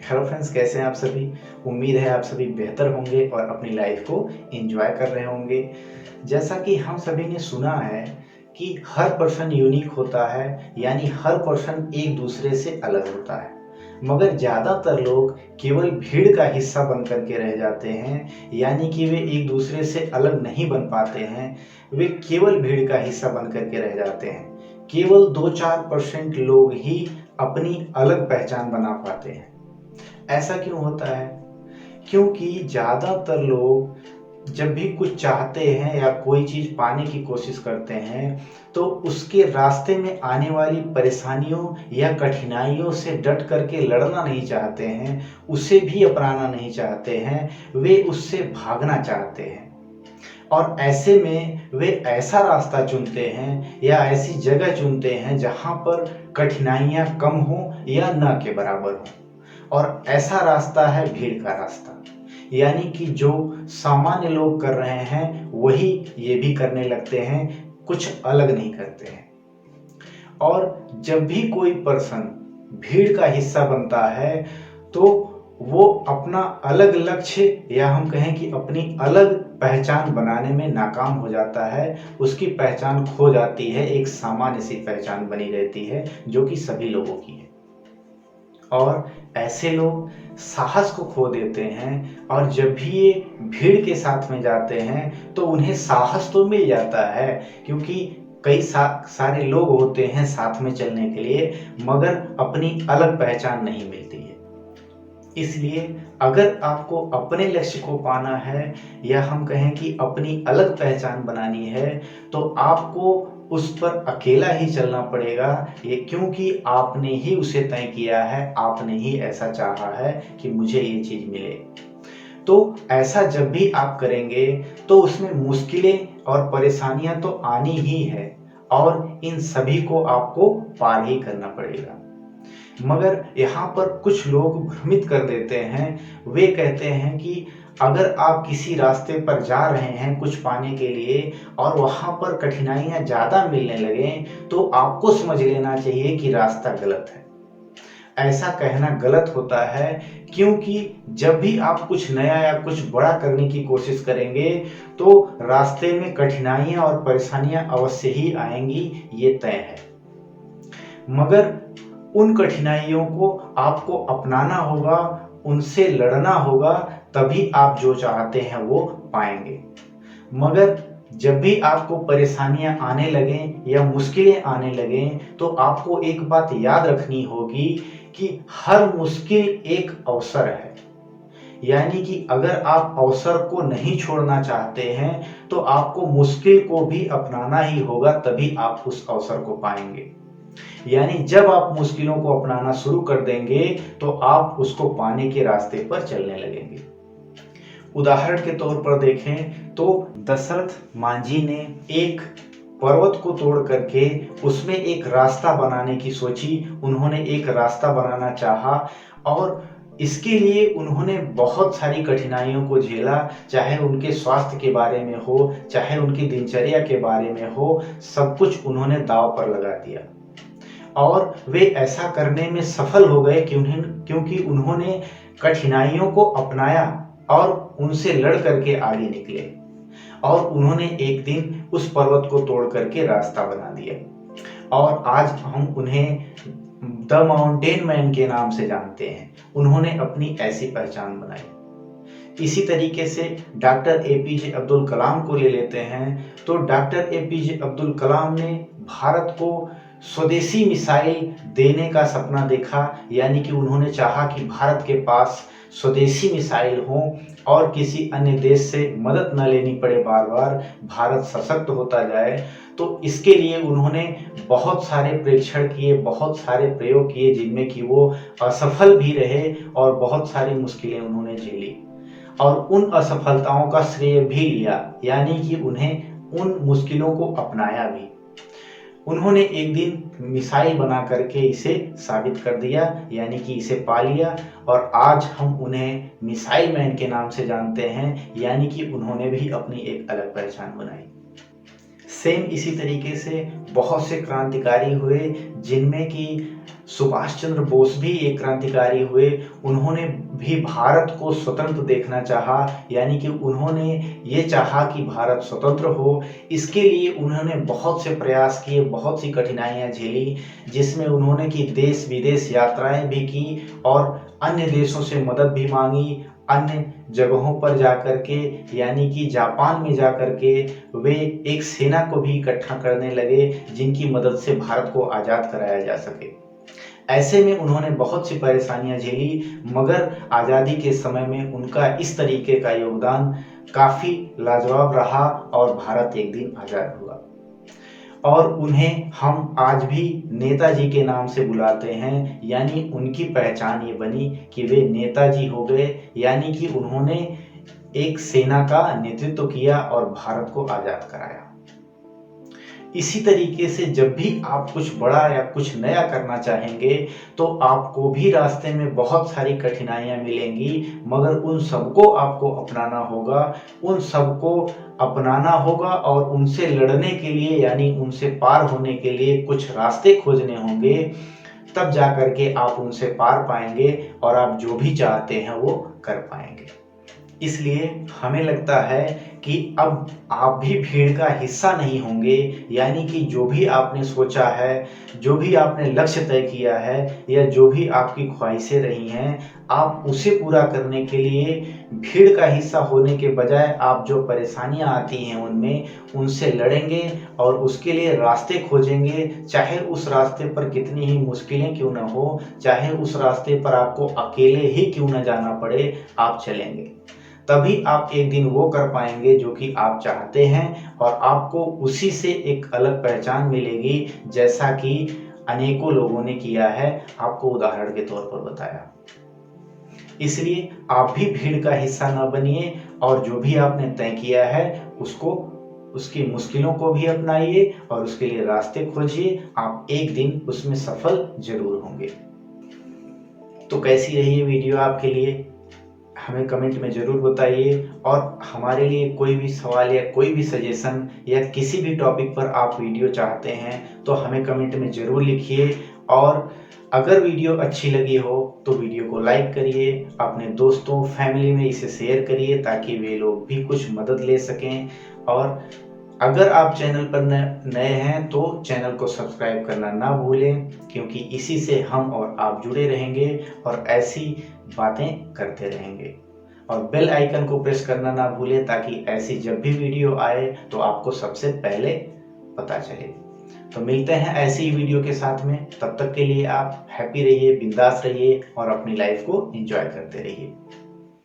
Hello friends, कैसे हैं आप सभी। उम्मीद है आप सभी बेहतर होंगे और अपनी लाइफ को एंजॉय कर रहे होंगे। जैसा कि हम सभी ने सुना है कि हर पर्सन यूनिक होता है, यानी हर पर्सन एक दूसरे से अलग होता है। मगर ज़्यादातर लोग केवल भीड़ का हिस्सा बन करके रह जाते हैं, यानी कि वे एक दूसरे से अलग नहीं बन पाते हैं। वे केवल भीड़ का हिस्सा बन करके रह जाते हैं। केवल 2-4% लोग ही अपनी अलग पहचान बना पाते हैं। ऐसा क्यों होता है? क्योंकि ज़्यादातर लोग जब भी कुछ चाहते हैं या कोई चीज़ पाने की कोशिश करते हैं, तो उसके रास्ते में आने वाली परेशानियों या कठिनाइयों से डट करके लड़ना नहीं चाहते हैं, उसे भी अपनाना नहीं चाहते हैं, वे उससे भागना चाहते हैं। और ऐसे में वे ऐसा रास्ता चुनते हैं या ऐसी जगह चुनते हैं जहाँ पर कठिनाइयाँ कम हों या न के बराबर हों। और ऐसा रास्ता है भीड़ का रास्ता, यानी कि जो सामान्य लोग कर रहे हैं वही ये भी करने लगते हैं, कुछ अलग नहीं करते हैं। और जब भी कोई पर्सन भीड़ का हिस्सा बनता है तो वो अपना अलग लक्ष्य या हम कहें कि अपनी अलग पहचान बनाने में नाकाम हो जाता है। उसकी पहचान खो जाती है, एक सामान्य सी पहचान बनी रहती है जो कि सभी लोगों की है। और ऐसे लोग साहस को खो देते हैं, और जब भी ये भीड़ के साथ में जाते हैं तो उन्हें साहस तो मिल जाता है, क्योंकि कई सारे लोग होते हैं साथ में चलने के लिए, मगर अपनी अलग पहचान नहीं मिलती है। इसलिए अगर आपको अपने लक्ष्य को पाना है या हम कहें कि अपनी अलग पहचान बनानी है, तो आपको उस पर अकेला ही चलना पड़ेगा। ये क्योंकि आपने ही उसे तय किया है, आपने ही ऐसा चाहा है कि मुझे ये चीज़ मिले। तो ऐसा जब भी आप करेंगे तो उसमें मुश्किलें और परेशानियां तो आनी ही है, और इन सभी को आपको पार ही करना पड़ेगा। मगर यहाँ पर कुछ लोग भ्रमित कर देते हैं। वे कहते हैं कि अगर आप किसी रास्ते पर जा रहे हैं कुछ पाने के लिए और वहाँ पर कठिनाइयाँ ज़्यादा मिलने लगें, तो आपको समझ लेना चाहिए कि रास्ता गलत है। ऐसा कहना गलत होता है, क्योंकि जब भी आप कुछ नया या कुछ बड़ा करने की कोशिश करेंगे तो रास्ते में कठिनाइयाँ और परेशानियाँ अवश्य ही आएंगी, ये तय है। मगर उन कठिनाइयों को आपको अपनाना होगा, उनसे लड़ना होगा, तभी आप जो चाहते हैं वो पाएंगे। मगर जब भी आपको परेशानियां आने लगें या मुश्किलें आने लगें, तो आपको एक बात याद रखनी होगी कि हर मुश्किल एक अवसर है। यानी कि अगर आप अवसर को नहीं छोड़ना चाहते हैं तो आपको मुश्किल को भी अपनाना ही होगा, तभी आप उस अवसर को पाएंगे। यानी जब आप मुश्किलों को अपनाना शुरू कर देंगे तो आप उसको पाने के रास्ते पर चलने लगेंगे। उदाहरण के तौर पर देखें तो दशरथ मांझी ने एक पर्वत को तोड़ करके उसमें एक रास्ता बनाने की सोची। उन्होंने एक रास्ता बनाना चाहा और इसके लिए उन्होंने बहुत सारी कठिनाइयों को झेला, चाहे उनके स्वास्थ्य के बारे में हो, चाहे उनकी दिनचर्या के बारे में हो, सब कुछ उन्होंने दांव पर लगा दिया। और वे ऐसा करने में सफल हो गए क्योंकि उन्होंने कठिनाइयों को अपनाया और उनसे लड़ करके आगे निकले, और उन्होंने एक दिन उस पर्वत को तोड़ करके रास्ता बना दिया। और आज हम उन्हें द माउंटेन मैन के नाम से जानते हैं। उन्होंने अपनी ऐसी पहचान बनाई। इसी तरीके से डॉक्टर एपीजे अब्दुल कलाम को ले लेते हैं, तो डॉक्टर एपीजे अब्दुल कलाम ने भारत को स्वदेशी मिसाइल देने का सपना देखा। यानी कि उन्होंने चाहा कि भारत के पास स्वदेशी मिसाइल हो और किसी अन्य देश से मदद न लेनी पड़े, बार बार भारत सशक्त होता जाए। तो इसके लिए उन्होंने बहुत सारे परीक्षण किए, बहुत सारे प्रयोग किए, जिनमें कि वो असफल भी रहे और बहुत सारी मुश्किलें उन्होंने झेली, और उन असफलताओं का श्रेय भी लिया। यानी कि उन्हें उन मुश्किलों को अपनाया भी। उन्होंने एक दिन मिसाइल बना करके इसे साबित कर दिया, यानी कि इसे पा लिया, और आज हम उन्हें मिसाइल मैन के नाम से जानते हैं। यानी कि उन्होंने भी अपनी एक अलग पहचान बनाई। सेम इसी तरीके से बहुत से क्रांतिकारी हुए, जिनमें कि सुभाष चंद्र बोस भी एक क्रांतिकारी हुए। उन्होंने भी भारत को स्वतंत्र देखना चाहा, यानी कि उन्होंने ये चाहा कि भारत स्वतंत्र हो। इसके लिए उन्होंने बहुत से प्रयास किए, बहुत सी कठिनाइयाँ झेली, जिसमें उन्होंने की देश विदेश यात्राएं भी की और अन्य देशों से मदद भी मांगी। अन्य जगहों पर जाकर के, यानी कि जापान में जाकर के वे एक सेना को भी इकट्ठा करने लगे, जिनकी मदद से भारत को आज़ाद कराया जा सके। ऐसे में उन्होंने बहुत सी परेशानियां झेली, मगर आज़ादी के समय में उनका इस तरीके का योगदान काफ़ी लाजवाब रहा और भारत एक दिन आज़ाद हुआ। और उन्हें हम आज भी नेताजी के नाम से बुलाते हैं, यानी उनकी पहचान ये बनी कि वे नेताजी हो गए, यानी कि उन्होंने एक सेना का नेतृत्व किया और भारत को आज़ाद कराया। इसी तरीके से जब भी आप कुछ बड़ा या कुछ नया करना चाहेंगे तो आपको भी रास्ते में बहुत सारी कठिनाइयां मिलेंगी, मगर उन सबको आपको अपनाना होगा। उन सबको अपनाना होगा और उनसे लड़ने के लिए, यानी उनसे पार होने के लिए कुछ रास्ते खोजने होंगे। तब जाकर के आप उनसे पार पाएंगे और आप जो भी चाहते हैं वो कर पाएंगे। इसलिए हमें लगता है कि अब आप भी भीड़ का हिस्सा नहीं होंगे, यानी कि जो भी आपने सोचा है, जो भी आपने लक्ष्य तय किया है, या जो भी आपकी ख्वाहिशें रही हैं, आप उसे पूरा करने के लिए भीड़ का हिस्सा होने के बजाय आप जो परेशानियां आती हैं उनमें, उनसे लड़ेंगे और उसके लिए रास्ते खोजेंगे। चाहे उस रास्ते पर कितनी ही मुश्किलें क्यों न हो, चाहे उस रास्ते पर आपको अकेले ही क्यों न जाना पड़े, आप चलेंगे। तभी आप एक दिन वो कर पाएंगे जो कि आप चाहते हैं और आपको उसी से एक अलग पहचान मिलेगी, जैसा कि अनेकों लोगों ने किया है, आपको उदाहरण के तौर पर बताया। इसलिए आप भी भीड़ का हिस्सा न बनिए और जो भी आपने तय किया है उसको, उसकी मुश्किलों को भी अपनाइए और उसके लिए रास्ते खोजिए। आप एक दिन उसमें सफल जरूर होंगे। तो कैसी रही ये वीडियो आपके लिए, हमें कमेंट में ज़रूर बताइए। और हमारे लिए कोई भी सवाल या कोई भी सजेशन या किसी भी टॉपिक पर आप वीडियो चाहते हैं तो हमें कमेंट में ज़रूर लिखिए। और अगर वीडियो अच्छी लगी हो तो वीडियो को लाइक करिए, अपने दोस्तों फैमिली में इसे शेयर करिए ताकि वे लोग भी कुछ मदद ले सकें। और अगर आप चैनल पर नए हैं तो चैनल को सब्सक्राइब करना ना भूलें, क्योंकि इसी से हम और आप जुड़े रहेंगे और ऐसी बातें करते रहेंगे। और बेल आइकन को प्रेस करना ना भूलें ताकि ऐसी जब भी वीडियो आए तो आपको सबसे पहले पता चले। तो मिलते हैं ऐसी ही वीडियो के साथ में। तब तक के लिए आप हैप्पी रहिए, बिंदास रहिए और अपनी लाइफ को एंजॉय करते रहिए।